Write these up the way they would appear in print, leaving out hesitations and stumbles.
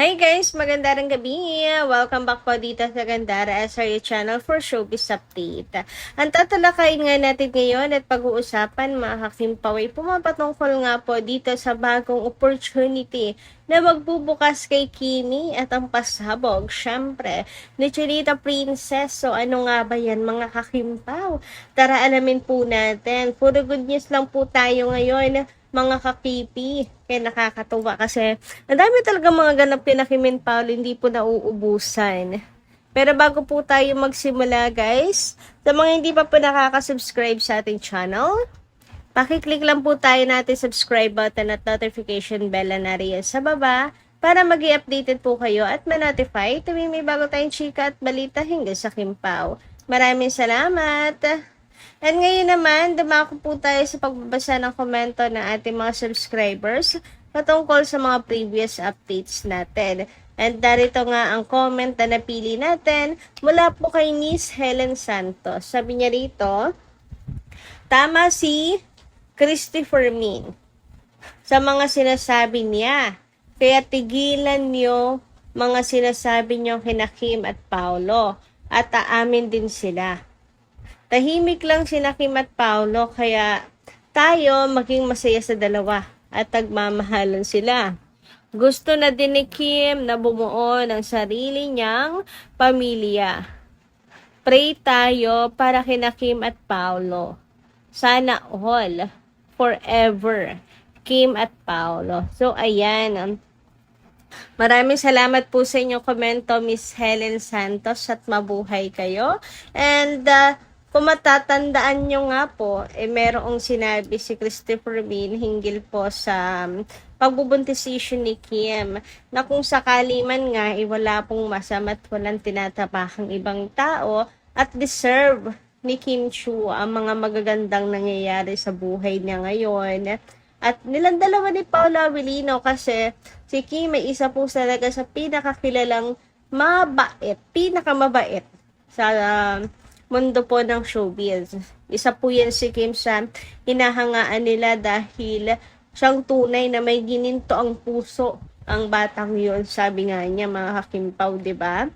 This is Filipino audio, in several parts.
Hi guys! Magandang gabi! Welcome back po dito sa Gandara SRU channel for Showbiz Update. Ang tatalakayin nga natin ngayon at pag-uusapan mga kakimpaway pumapatungkol nga po dito sa bagong opportunity na magbubukas kay Kimi at ang pasabog, syempre, ni Chinita Princess. So ano nga ba yan mga kakimpaw? Tara alamin po natin. Puro good news lang po tayo ngayon mga kapipi. Kaya nakakatuwa kasi ang dami talaga mga ganap na Kim Paulo, hindi po nauubusan. Pero bago po tayo magsimula guys, sa mga hindi pa po nakaka-subscribe sa ating channel, pakiclick lang po tayo natin subscribe button at notification bell na riyan sa baba para mag-i-updated po kayo at ma-notify tuwing may bago tayong chika at balita hinggil sa Kim Pao. Maraming salamat! And ngayon naman, dumako po tayo sa pagbabasa ng komento ng ating mga subscribers patungkol sa mga previous updates natin. And darito nga ang comment na napili natin mula po kay Miss Helen Santos. Sabi niya rito, tama si Christopher Min sa mga sinasabi niya. Kaya tigilan niyo mga sinasabi niyo kina Kim at Paolo at aamin din sila. Tahimik lang sina Kim at Paolo kaya tayo maging masaya sa dalawa at nagmamahalan sila. Gusto na din ni Kim na bumuo ng sarili niyang pamilya. Pray tayo para kina Kim at Paolo. Sana all, forever, Kim at Paolo. So ayan, maraming salamat po sa inyong komento, Miss Helen Santos, at mabuhay kayo. And kung matatandaan nyo nga po, merong sinabi si Christopher Min hinggil po sa pagbubuntis issue ni Kim na kung sakali man nga, wala pong masama at walang tinatapakang ibang tao at deserve ni Kim Chiu ang mga magagandang nangyayari sa buhay niya ngayon. At nilang dalawa ni Paula Avellino kasi si Kim ay isa po talaga sa pinakakilalang pinakamabait sa mundo po ng showbiz. Isa po yan si Kim sa hinahangaan nila dahil siyang tunay na may gininto ang puso ang batang yun. Sabi nga niya mga kakimpaw, diba?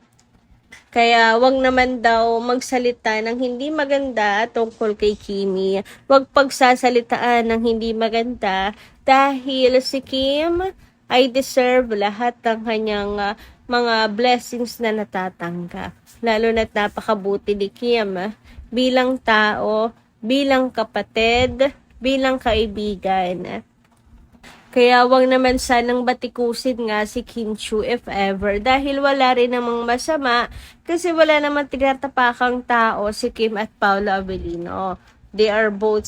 Kaya wag naman daw magsalita ng hindi maganda tungkol kay Kimi. Wag pagsasalitaan ng hindi maganda dahil si Kim ay deserve lahat ng kanyang mga blessings na natatanggap. Lalo na't napakabuti ni Kim bilang tao, bilang kapatid, bilang kaibigan. Kaya wag naman sanang batikusin nga si Kim Chiu if ever dahil wala rin namang masama kasi wala naman tinatapakang tao si Kim at Paolo Avellino. They are both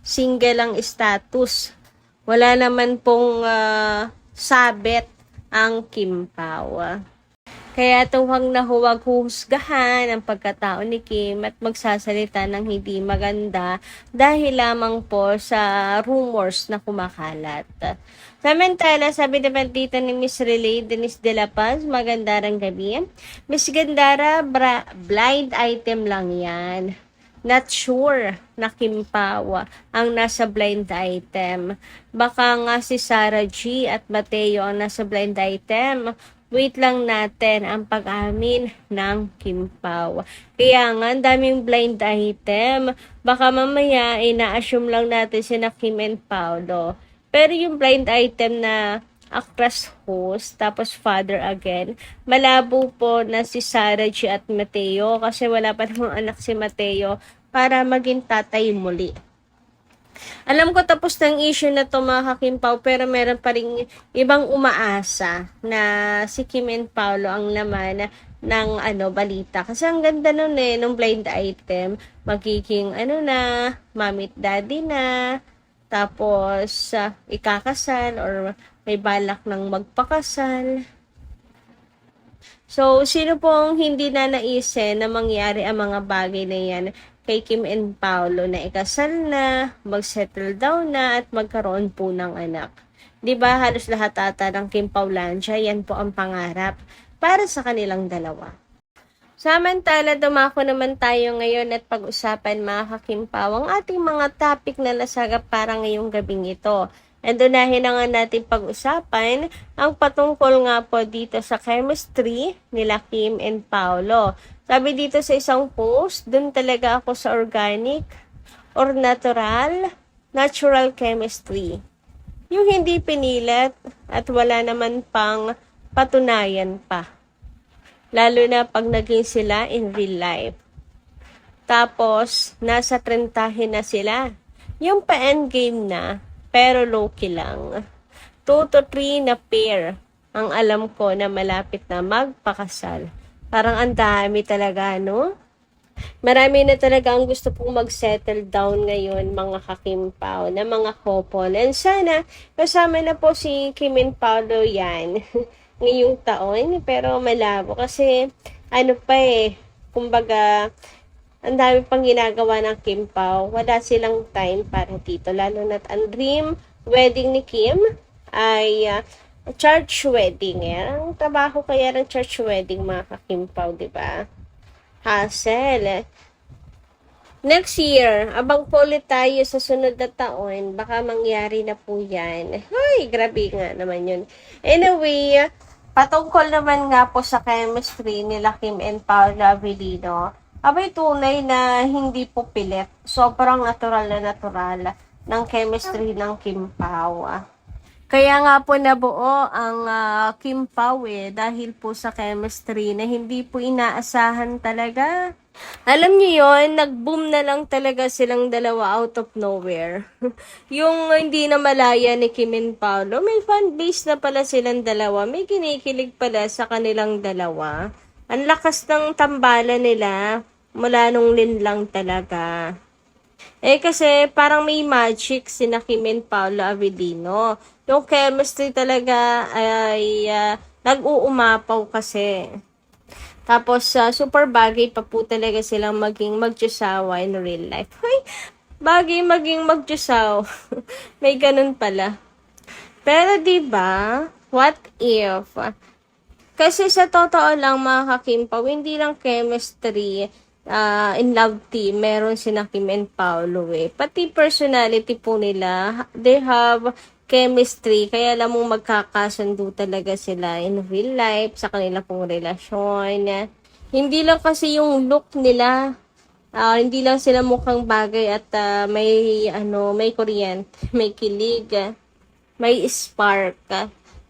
single ang status. Wala naman pong sabit ang Kim Pao. Kaya huwag na huwag huhusgahan ang pagkatao ni Kim at magsasalita ng hindi maganda dahil lamang po sa rumors na kumakalat. Samantala, sabi naman dito ni Miss Relay Denise de la Paz, maganda ring gabi. Miss Gandara, blind item lang yan. Not sure na Kim Pao ang nasa blind item. Baka nga si Sarah G at Mateo ang nasa blind item. Wait lang natin ang pag-amin ng Kim Pao. Kaya nga, ang daming blind item. Baka mamaya, ina-assume lang natin sina Kim and Paolo. Pero yung blind item na actress host, tapos father again, malabo po na si Sarah G at Mateo kasi wala pa namang anak si Mateo para maging tatay muli. Alam ko tapos ng issue na to mga kakimpaw, pero meron pa rin ibang umaasa na si Kim and Paolo ang laman ng balita. Kasi ang ganda nun nung blind item, magiging mommy at daddy na, tapos ikakasal or may balak ng magpakasal. So, sino pong hindi na naisin na mangyari ang mga bagay na yan kay Kim and Paolo na ikasal na, mag-settle down na, at magkaroon po ng anak. Diba halos lahat ata ng Kim Paulancia, yan po ang pangarap para sa kanilang dalawa. Samantala, dumako naman tayo ngayon at pag-usapan mga kakimpaw ang ating mga topic na nasagap para ngayong gabing ito. And unahin na nga natin pag-usapan ang patungkol nga po dito sa chemistry nila Kim and Paolo. Sabi dito sa isang post, dun talaga ako sa organic or natural chemistry. Yung hindi pinilit at wala naman pang patunayan pa. Lalo na pag naging sila in real life. Tapos, nasa 30 na sila. Yung pa-endgame na, pero low-key lang. 2 to 3 na pair ang alam ko na malapit na magpakasal. Parang ang dami talaga, no? Marami na talaga ang gusto pong mag-settle down ngayon, mga kakimpaw, na mga couple. And sana, kasama na po si Kim and Paolo yan ngayong taon. Pero malabo kasi, kumbaga, ang dami pang ginagawa ng Kim Pao. Wala silang time para dito. Lalo na't ang dream wedding ni Kim ay church wedding. Ang trabaho kaya ng church wedding, mga ka-Kim Pao, diba? Hassle. Next year, abang po ulit tayo sa sunod na taon. Baka mangyari na po yan. Ay, grabe nga naman yun. Anyway, patungkol naman nga po sa chemistry nila Kim and Paolo Avellino, abay tunay na hindi po pilit. Sobrang natural ng chemistry ng Kim Pao. Kaya nga po nabuo ang Kim Pao dahil po sa chemistry na hindi po inaasahan talaga. Alam niyo yon, nag-boom na lang talaga silang dalawa out of nowhere. Yung hindi na malaya ni Kim and Paolo, may fanbase na pala silang dalawa, may kinikilig pala sa kanilang dalawa. Ang lakas ng tambalan nila mula nung linlang talaga. Kasi parang may magic sina Kim and Paolo Avellino. Yung chemistry talaga ay nag-uumapaw kasi. Tapos, super bagay pa po talaga silang maging magtsasawa in real life. Hoy, bagay maging magtsasaw. May ganun pala. Pero 'di ba? What if? Kasi sa totoo lang, mga kakimpaw, hindi lang chemistry, in love team, meron sina Kim and Paolo Pati personality po nila, they have chemistry, kaya alam mong magkakasundo talaga sila in real life, sa kanila pong relasyon. Hindi lang kasi yung look nila, hindi lang sila mukhang bagay at may kuryente, may kilig, may spark.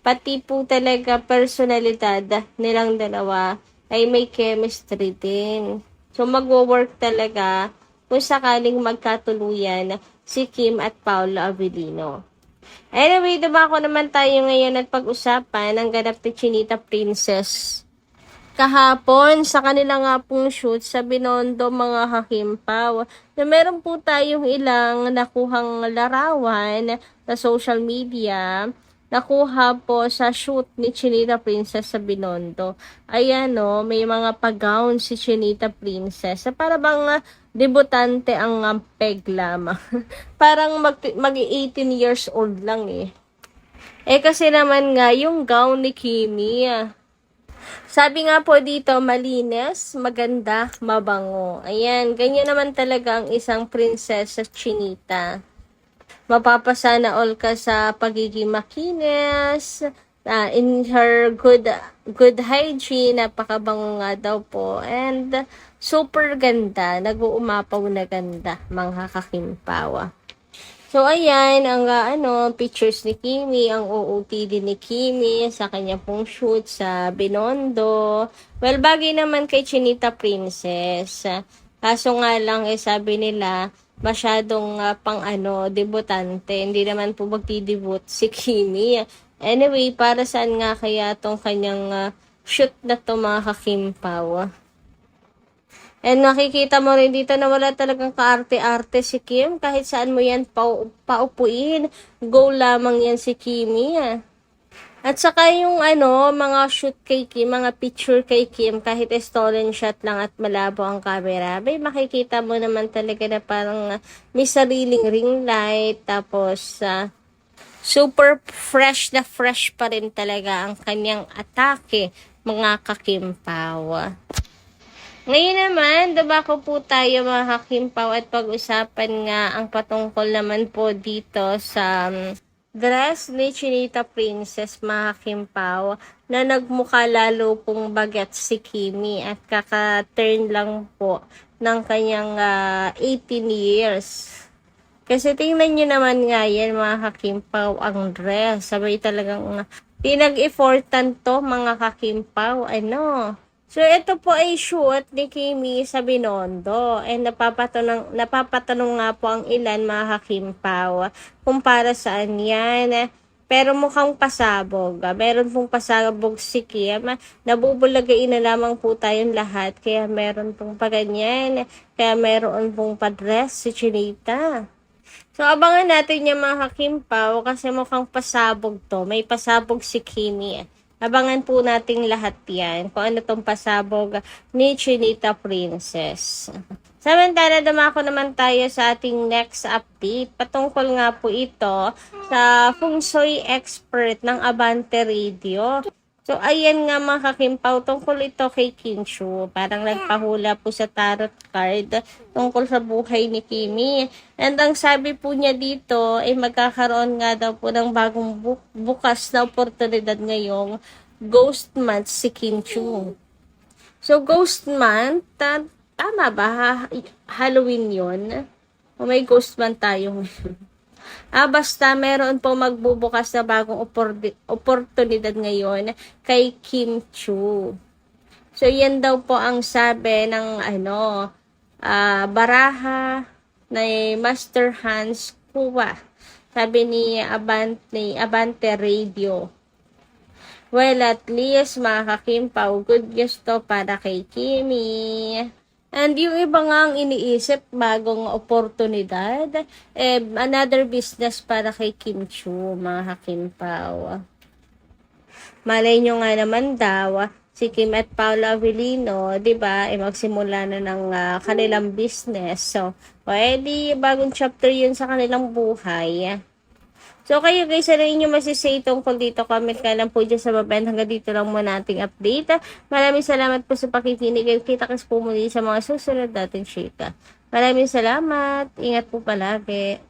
Pati po talaga personalidad nilang dalawa ay may chemistry din. So magwo-work talaga kung sakaling magkatuluyan si Kim at Paolo Avellino. Anyway, dumako naman tayo ngayon at pag-usapan ang ganap ni Chinita Princess. Kahapon, sa kanila nga pong shoot sa Binondo, mga hakimpaw, na meron po tayong ilang nakuhang larawan sa social media, nakuha po sa shoot ni Chinita Princess sa Binondo. Ayan may mga pag-gown si Chinita Princess. Para bang debutante ang peg lamang. Parang mag-18 years old lang kasi naman nga yung gown ni Kimi, sabi nga po dito, malinis, maganda, mabango. Ayan, ganyan naman talaga ang isang prinsesa Chinita. Mapapasana all ka sa pagiging makinis, in her good hygiene, napakabango nga daw po. And super ganda, nag-uumapaw na ganda, mga kakimpawa. So, ayan, ang pictures ni Kimi, ang OOTD ni Kimi sa kanya pong shoot sa Binondo. Well, bagay naman kay Chinita Princess. Kaso nga lang, sabi nila, masyadong debutante. Hindi naman po magdidebut si Kimi. Anyway, para saan nga kaya tong kanyang shoot na to, mga kakimpaw? And nakikita mo rin dito na wala talagang kaarte-arte si Kim. Kahit saan mo yan paupuin, go lamang yan si Kimi. At saka yung mga shoot kay Kim, mga picture kay Kim, kahit stolen shot lang at malabo ang camera, makikita mo naman talaga na parang may sariling ring light. Tapos, super fresh na fresh pa rin talaga ang kanyang atake, mga kakimpaw. Ngayon naman, dumako po tayo, mga kakimpaw, at pag-usapan nga ang patungkol naman po dito sa dress ni Chinita Princess, mga Kimpaw, na nagmukha lalo pong bagets si Kimi at kaka-turn lang po ng kanyang 18 years. Kasi tingnan nyo naman nga yan, mga Kakimpaw, ang dress. Sabay talagang pinag-effortan to, mga Kakimpaw. Ano? So, ito po ay shoot ni Kimi sa Binondo. And napapatanong nga po ang ilan, mga Kakimpaw, kung para saan yan. Pero mukhang pasabog. Meron pong pasabog si Kim. Nabubulagain na lamang po tayong lahat. Kaya meron pong paganyan. Kaya meron pong padress si Chinita. So, abangan natin yung mga Kakimpaw kasi mukhang pasabog to. May pasabog si Kimi. Abangan po natin lahat yan kung ano tong pasabog ni Chinita Princess. Samantala, dumako naman tayo sa ating next update. Patungkol nga po ito sa Feng Shui expert ng Abante Radio. So, ayan nga mga Kakimpaw, tungkol ito kay Kim Chu. Parang nagpahula po sa tarot card tungkol sa buhay ni Kimi. And ang sabi po niya dito, ay magkakaroon nga daw po ng bagong bukas na oportunidad ngayong Ghost Month si Kim Chu. So, Ghost Month, tama ba? Halloween yon? O may Ghost Month tayo ngayon? Basta meron po magbubukas na bagong oportunidad ngayon kay Kim Chu. So, yan daw po ang sabi ng baraha ni Master Hans Kua. Sabi ni Abante Radio. Well, at least mga Kakimpaw, good news to para kay Kimi. And yung iba nga ang iniisip, bagong oportunidad, another business para kay Kim Chu, mga Kakimpaw. Malay nyo nga naman daw, si Kim at Paula Avellino, di ba, magsimula na ng kanilang business. So, di bagong chapter yun sa kanilang buhay. So, kayo guys, ano inyo masisay tungkol dito? Comment ka lang po dyan sa baba. Hanggang dito lang muna ating update. Maraming salamat po sa pakikinig. Kita-kits po muli sa mga susunod nating chika. Maraming salamat. Ingat po palagi.